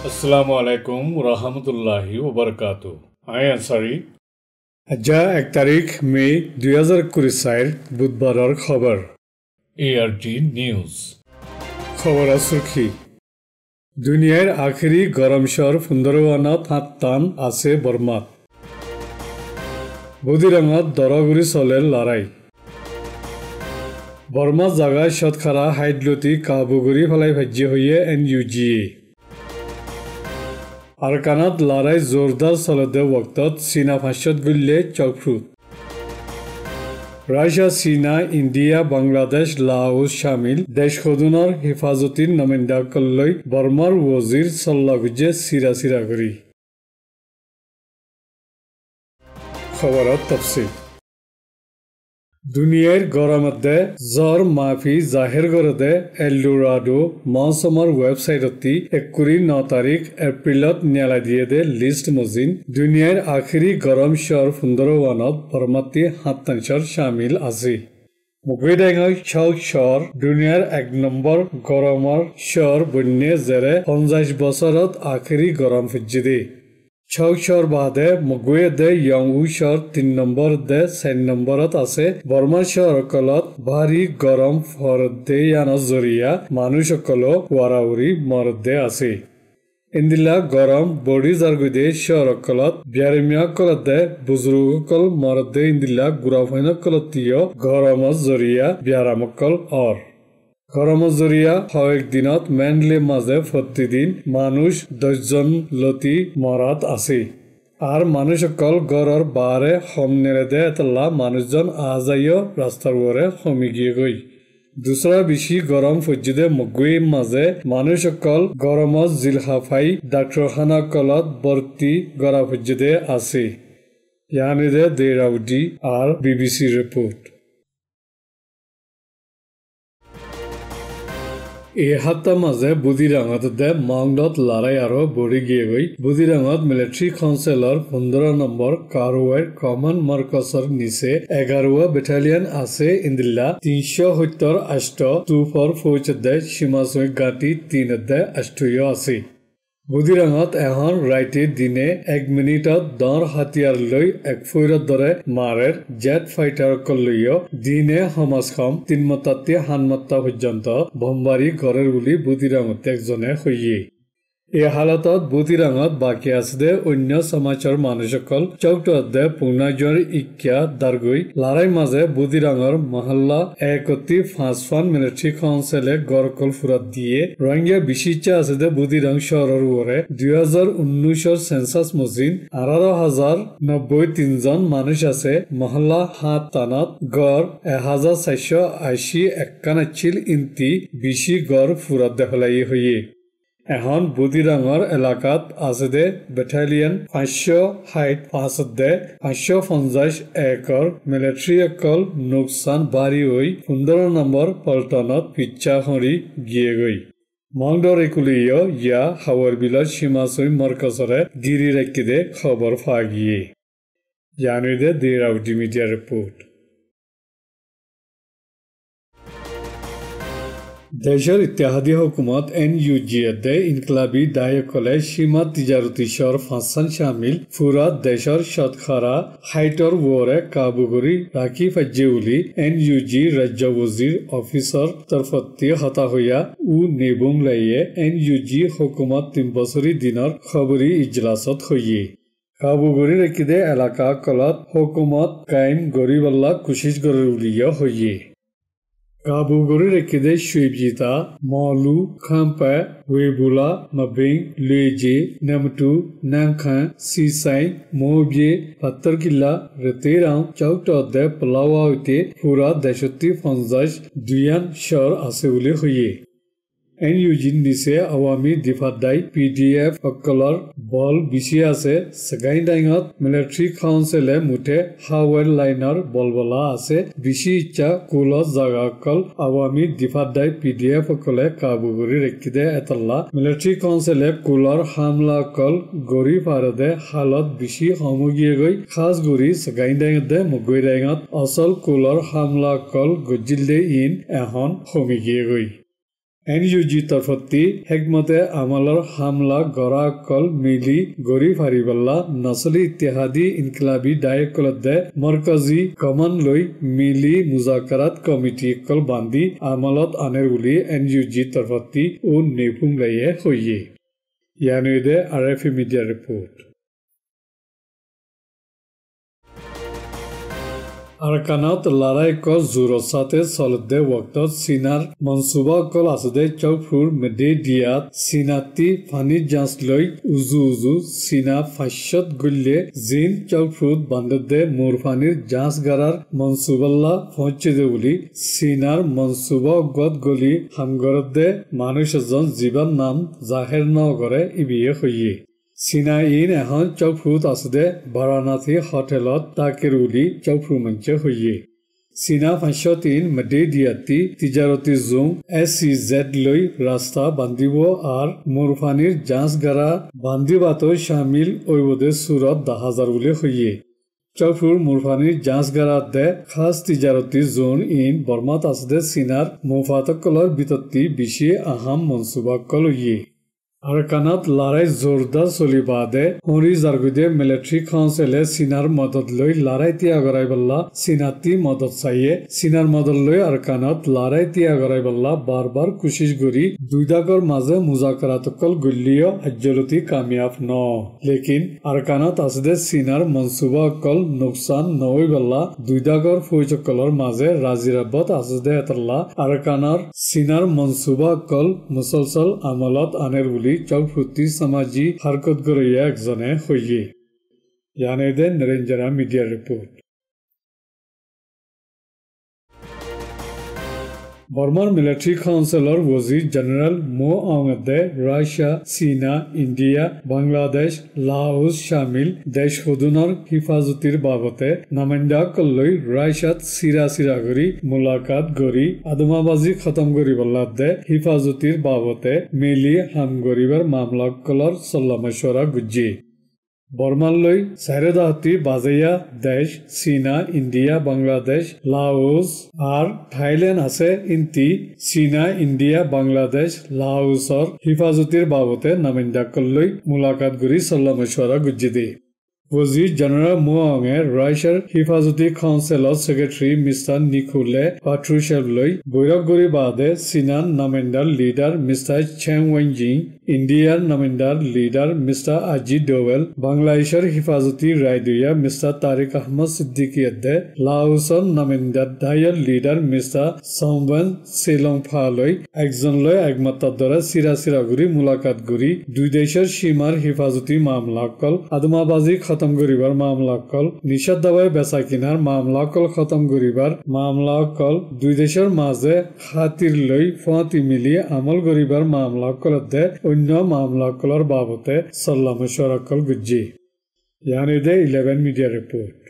আসসালামু আলাইকুম ৰহমতুল্লাহি ওবৰকাতু আই আনসাৰি আজ্জা 1 তাৰিখ মে 2024 বুধবাৰৰ খবৰ ARG নিউজ খবৰৰ সুখী দুনিয়াৰ আখৰি গৰম চহৰ ফুন্দৰৱানত হাতটান আছে বৰ্মাত বুদিৰাঙত দৰগুৰি চলে লৰাই বৰ্মা জাগা শতখাৰা হাইডলতি কাবুগুৰি ফলাই ভাজ্য হৈয়ে NUGA আৰকানাত লৰাই জোৰদাৰ চলতে वक्तत চীনা ভাষ্যত গুল্লে চকফ্ৰুট ৰাছিয়া চীনা ইণ্ডিয়া বাংলাদেশ লাওছ শামিল দেশখনৰ হিফাজতিৰ নমিন্দাকলৈ বৰ্মাৰ ৱজিৰ চল্লাগুজে চিৰা কৰি খবৰত তফসিল দুনিয়াৰ গৰমতে জ্বৰ মাফি জাহিৰ কৰতে এলডোৰাডো মৌচমৰ ৱেবছাইটতি 9 তাৰিখ এপ্ৰিলত নিয়ালা দিয়ে দে লিষ্ট মজিন দুনিয়াৰ আখৰি গৰম চহৰ ফুন্দৰৱানত বৰ্মাতি 7 শামিল আছে মুগৈডাঙৰ চহৰ দুনিয়াৰ 1 নম্বৰ গৰমৰ চহৰ বন্যে জেৰে 50 বছৰত আখৰি গৰম ফুজিদে চহৰ বাদে মুগৈদে ইয়াংউ চহৰ 3 নম্বৰ দে 4 নম্বৰত আছে বৰ্মা চহৰকলত ভাৰী গৰম ফৰদে ইয়ানৰ জৰিয়া মানুহসকল ওৱাৰাউৰি মৰদে আছে ইন্দিলা গৰম বডি জাৰগুদে চহৰকলত বিয়াৰিমিয়াকলতে বুজুৰ্গসকল মৰদে ইন্দিলা গুৰাফাইনকলতীয় গৰমৰ জৰিয়া বিয়াৰামকল গৰমৰ জৰিয়া হয় দিনত মেনলি মাজে প্ৰতিদিন মানুষ 10 জন লতি মৰাত আছে আৰু মানুহসকল গৰৰ বাৰে সমনেৰে দে এতলা মানুহজন আজাইও ৰাস্তাৰ ওৰে সমি গৈ দুসৰা বেছি গৰম ফজিদে মগুই মাজে মানুহসকল গৰমত জিলহাফাই ডাক্তৰখানা কলত ভৰ্তি গৰা ফজিদে আছে ইয়ানিদে দেৰাউদি আৰু BBC ৰিপোৰ্ট এই হাত্তা মাজে বুদিৰাঙত দে মংডত লৰাই আৰু বৰি গিয়ে গৈ বুদিৰাঙত মিলিটাৰী কাউন্সিলৰ 15 নম্বৰ কাৰৱাইৰ কমন মাৰ্কাছৰ নিচে 11 বেটালিয়ন আছে ইন্দিলা 378 24 ফৌজ দে সীমাচৈ গাটি 3 দে আষ্ট্ৰীয় আছে বুদিৰাঙত এখন ৰাইতে দিনে 1 মিনিটত দৰ হাতিয়াৰ লৈ এক ফৈৰৰ দৰে মাৰেৰ জেট ফাইটাৰ কলৈও দিনে সমাজখম 3 মতাতে 7 মতা পৰ্যন্ত বম্বাৰী ঘৰৰ বুলি বুদিৰাঙত একজনে হৈয়ে এই হালতত বুদিৰাঙত বাকি আছে অন্য সমাজৰ মানুহসকল চৌকটতে পুনাজৰ ইক্যা দাৰগৈ লৰাই মাজে বুদিৰাঙৰ মহল্লা 1.5 মিলিটাৰী কাউন্সিলে গৰকল ফুৰাত দিয়ে ৰঙিয়া বিচিচা আছে বুদিৰাং চহৰৰ ওৰে 2019 সেন্সাস মজিন 18,093 জন মানুষ আছে মহল্লা 7 টানত গড় 1481 ইন্তি বেছি গড় ফুৰাত দেখালাই হৈয়ে এখন বুদিৰাঙৰ এলেকাত আছে দে বেটালিয়ন 565 দে 550 একৰ মিলিটাৰী অকল নুকচান বাঢ়ি হৈ 15 নম্বৰ পল্টনত পিচ্ছা খৰি গিয়ে গৈ মংডৰ একুলিও ইয়া হাৱাৰ বিলৰ সীমাচৈ মৰকছৰে গিৰি ৰাখি দে খবৰ ফাগিয়ে ইয়ানিদে দেৰাউদি মিডিয়া ৰিপোৰ্ট দেশৰ ইত্যাদি হুকুমত NUGA দে ইনকলাবী দায়কলে সীমা তিজাৰতী চৰ 5 শামিল ফুৰাত দেশৰ শতখাৰা হাইটৰ ওৰে কাবুগুৰি ৰাখি ফাজ্যে উলি NUG ৰাজ্য ৱজিৰ অফিচৰ তৰফতি হতা হৈয়া নেবুং লাইয়ে NUG হুকুমত 3 বছৰী দিনৰ খবৰী ইজলাসত হৈয়ে কাবুগুৰি ৰাখিদে এলেকা কলত হুকুমত কাইম গৰিবল্লা কোশিশ গৰৰ উলিয়া হৈয়ে কাবুগুৰি ৰাখিদে সুইবজিতা মলু খাম্পা ৱেবুলা মাবিং লেজে নামটু নাংখান সিসাই মোবিয়ে পাত্তৰকিল্লা ৰেতেৰাও চৌকটতে পলাৱা হৈতে পুৰা 50 দুয়ান চৰ আছে বুলি হৈয়ে NUG নিচে আৱামী দিফাদাই PDF অকলৰ বল বিচি আছে সগাইডাঙত মিলিটাৰী কাউন্সিলে মুঠে হাৱাৰ লাইনৰ বলবলা আছে বিচি ইচ্ছা কুলত জাগাকল আৱামী দিফাদাই PDF অকলে কাবুগুৰি ৰাখিদে এতলা মিলিটাৰী কাউন্সিলে কুলৰ হামলা কল গৰি পাৰদে হালত বিচি সমগিয়ে গৈ খাসগুৰি সগাইডাঙতে মুগৈডাঙত অচল কুলৰ হামলা কল গজিলদে ইন এখন সমগিয়ে গৈ NUG তরফতি হেকমতে আমলর হামলা গড়া কল মিলি গড়ি ফারিবাল্লা নসলি ইত্তেহাদি ইনকলাবি ডায়কলদে মরকজি কমান লই মিলি মুজাকারাত কমিটি কল বান্দি আমলত আনের বুলি NUG তরফতি ও নেফুম লাইয়ে হইয়ে ইয়ানুদে RFE মিডিয়া রিপোর্ট আরকানাত লড়াই কল জোরর সাথে চলদে ওয়াক্তত সিনার মনসুবা কল আসদে চৌফুর মেডে দিয়াত সিনাতি ফানি জাঁচ লৈ উজু সিনা ফাঁসত গুল্লে জিন চৌফুর বান্ধদে মোরফানির জাঁচ গারার মনসুবাল্লা পৌঁছেদে বলি সিনার মনসুবা গত গলি হামগরদে মানুষ এজন জীবন নাম জাহের নগরে ইবিয়ে হইয়ে সিনা ইন এখন চৌফুত আসদে বারাণসী হোটেলত তাকের উলি চৌফু মঞ্চে হইয়ে সিনা 503 মডে দিয়াতি তিজারতি জুম SCZ লৈ রাস্তা বান্ধিব আর মোরফানির জাঁচ গারা বান্ধিবাত শামিল ওইবদে সুরত 10,000 উলি হইয়ে চৌফুর মোরফানির জাঁচ গারাত দে খাস তিজারতি জোন ইন বর্মাত আসদে সিনার মুফাতকলর বিতত্তি বেশি আহাম মনসুবাকল হইয়ে আরকানাত লড়াই জোরদার চলি বাদে হরি জারগুদে মিলিটারি কাউন্সিলে সিনার মদত লৈ লড়াই তিয়া গড়াই বল্লা সিনাতি মদত চাইয়ে সিনার মদত লৈ আরকানাত লড়াই তিয়া গড়াই বল্লা বারবার কুশিশ গরি দুইদাগর মাঝে মুজাকারাতকল গুল্লিও আজ্জলতি কামিয়াব ন লেকিন আরকানাত আসদে সিনার মনসুবা অকল নুকসান নই বল্লা দুইদাগর ফৌজকলর মাঝে রাজিরাবত আসদে এতল্লা আরকানার সিনার মনসুবা অকল মুসলসল আমলত আনের বুলি চৌফুতি সমাজি হারকত গড়িয়া একজনে হইয়ে ইয়ানেদে নরেঞ্জনা মিডিয়া রিপোর্ট বর্মার মিলিটারি কাউন্সিলর ওয়াজির জেনারেল মো আহমেদে রাশিয়া চীনা ইন্ডিয়া বাংলাদেশ লাওস শামিল দেশ হুদুনৰ হিফাজতির বাবতে নামাইন্দা কল্লৈ রাশিয়াত সিরা গরি মুলাকাত গরি আদমাবাজি খতম গরি বল্লাদে হিফাজতির বাবতে মিলি হাম গরিবার মামলা কলর সল্লামশরা গুজ্জি বর্মাললৈ সাইরেদাহতি বাজাইয়া দেশ চীনা ইন্ডিয়া বাংলাদেশ লাওস আর থাইল্যান্ড আছে ইন্তি চীনা ইন্ডিয়া বাংলাদেশ লাওসর হিফাজতির বাবতে নামাইন্দাকললৈ মুলাকাত গরি সল্লামশরা গুজ্জি দে ওয়াজির জেনারেল মুয়াংয়ে রাশিয়ার হিফাজতি কাউন্সিলৰ সেক্রেটারি মিস্টার নিকোলে পাট্রুশেভলৈ বৈঠক গরি বাদে চীনার নামাইন্দার লিডার মিস্টার চেং ওয়েনজিং ইন্ডিয়ার নামাইন্দার লিডার মিস্টার আজিজ ডোভেল বাংলাদেশের হিফাজতি রায়দুয়া মিস্টার তারিক আহমদ সিদ্দিকিয়দে লাওসর নামাইন্দার দায়ার লিডার মিস্টার সামওয়েন শ্রীলংফালৈ একজনলৈ একমাত্রার দ্বারা সিরা গরি মুলাকাত গরি দুই দেশের সীমার হিফাজতি মামলাকল আদমাবাজি খতম গরিবার মামলাকল নিষেধাজ্ঞায় বেচা কিনার মামলাকল খতম গরিবার মামলাকল দুই দেশের মাঝে খাতির লৈ ফুয়াতি মিলি আমল গরিবার মামলাকলদে অন্য মামলাকলর বাবতে সল্লামশরাকল গুজ্জি ইয়ানেদে 11 মিডিয়া রিপোর্ট